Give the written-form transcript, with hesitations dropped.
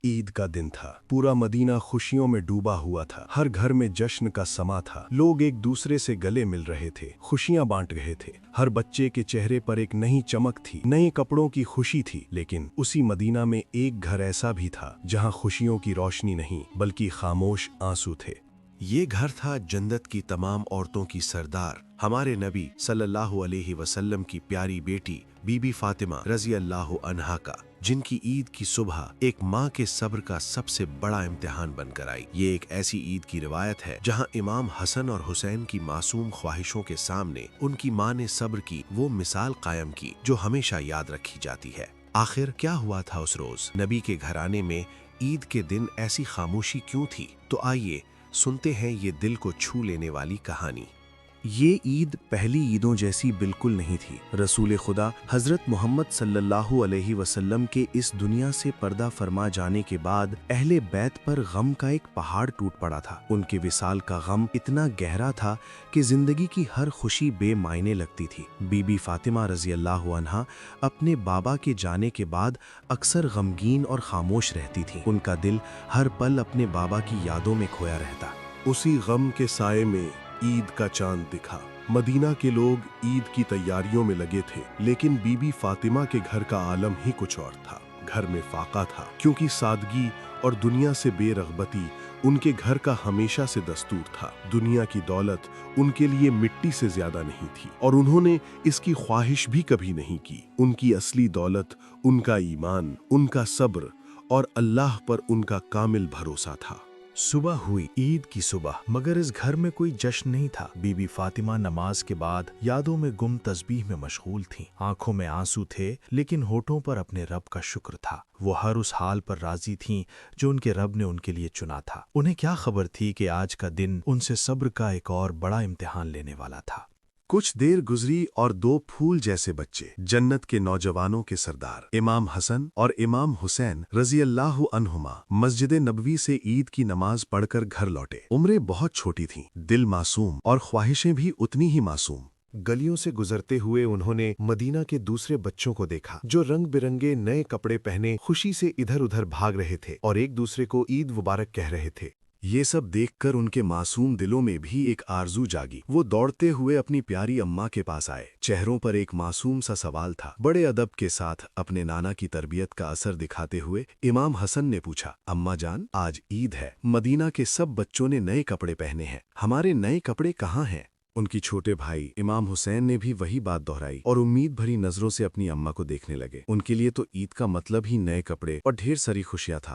ईद का दिन था। पूरा मदीना खुशियों में डूबा हुआ था। हर घर में जश्न का समा था। लोग एक दूसरे से गले मिल रहे थे, खुशियां बांट रहे थे। हर बच्चे के चेहरे पर एक नई चमक थी, नए कपड़ों की खुशी थी। लेकिन उसी मदीना में एक घर ऐसा भी था जहां खुशियों की रोशनी नहीं बल्कि खामोश आंसू थे। ये घर था जन्नत की तमाम औरतों की सरदार, हमारे नबी सल्लल्लाहु अलैहि वसल्लम की प्यारी बेटी बीबी फातिमा रजी अल्लाह अन्हा का, जिनकी ईद की सुबह एक माँ के सब्र का सबसे बड़ा इम्तिहान बनकर आई। ये एक ऐसी ईद की रिवायत है जहाँ इमाम हसन और हुसैन की मासूम ख्वाहिशों के सामने उनकी माँ ने सब्र की वो मिसाल कायम की जो हमेशा याद रखी जाती है। आखिर क्या हुआ था उस रोज? नबी के घराने में ईद के दिन ऐसी खामोशी क्यों थी? तो आइए सुनते हैं ये दिल को छू लेने वाली कहानी। ये ईद पहली ईदों जैसी बिल्कुल नहीं थी। रसूल खुदा हजरत मोहम्मद सल्लल्लाहु अलैहि वसल्लम के इस दुनिया से पर्दा फरमा जाने के बाद अहले बैत पर गम का एक पहाड़ टूट पड़ा था। उनके विसाल का गम इतना गहरा था कि जिंदगी की हर खुशी बेमायने लगती थी। बीबी फातिमा रजी अल्लाह अन्हा अपने बाबा के जाने के बाद अक्सर गमगीन और खामोश रहती थी। उनका दिल हर पल अपने बाबा की यादों में खोया रहता। उसी गम के साए में ईद का चांद दिखा। मदीना के लोग ईद की तैयारियों में लगे थे, लेकिन बीबी फातिमा के घर का आलम ही कुछ और था। घर में फाका था, क्योंकि सादगी और दुनिया से बेरग़बती उनके घर का हमेशा से दस्तूर था। दुनिया की दौलत उनके लिए मिट्टी से ज्यादा नहीं थी और उन्होंने इसकी ख्वाहिश भी कभी नहीं की। उनकी असली दौलत उनका ईमान, उनका सब्र और अल्लाह पर उनका कामिल भरोसा था। सुबह हुई, ईद की सुबह, मगर इस घर में कोई जश्न नहीं था। बीबी फातिमा नमाज के बाद यादों में गुम तस्बीह में मशगूल थीं। आंखों में आंसू थे, लेकिन होठों पर अपने रब का शुक्र था। वो हर उस हाल पर राजी थीं जो उनके रब ने उनके लिए चुना था। उन्हें क्या खबर थी कि आज का दिन उनसे सब्र का एक और बड़ा इम्तिहान लेने वाला था। कुछ देर गुजरी और दो फूल जैसे बच्चे, जन्नत के नौजवानों के सरदार इमाम हसन और इमाम हुसैन रजी अल्लाह अन्हुमा, मस्जिद नबवी से ईद की नमाज पढ़कर घर लौटे। उम्रें बहुत छोटी थीं, दिल मासूम और ख्वाहिशें भी उतनी ही मासूम। गलियों से गुजरते हुए उन्होंने मदीना के दूसरे बच्चों को देखा, जो रंग बिरंगे नए कपड़े पहने खुशी से इधर उधर भाग रहे थे और एक दूसरे को ईद मुबारक कह रहे थे। ये सब देखकर उनके मासूम दिलों में भी एक आरजू जागी। वो दौड़ते हुए अपनी प्यारी अम्मा के पास आए। चेहरों पर एक मासूम सा सवाल था। बड़े अदब के साथ अपने नाना की तरबियत का असर दिखाते हुए इमाम हसन ने पूछा, अम्मा जान, आज ईद है, मदीना के सब बच्चों ने नए कपड़े पहने हैं, हमारे नए कपड़े कहाँ हैं? उनकी छोटे भाई इमाम हुसैन ने भी वही बात दोहराई और उम्मीद भरी नजरों से अपनी अम्मा को देखने लगे। उनके लिए तो ईद का मतलब ही नए कपड़े और ढेर सारी खुशियां था।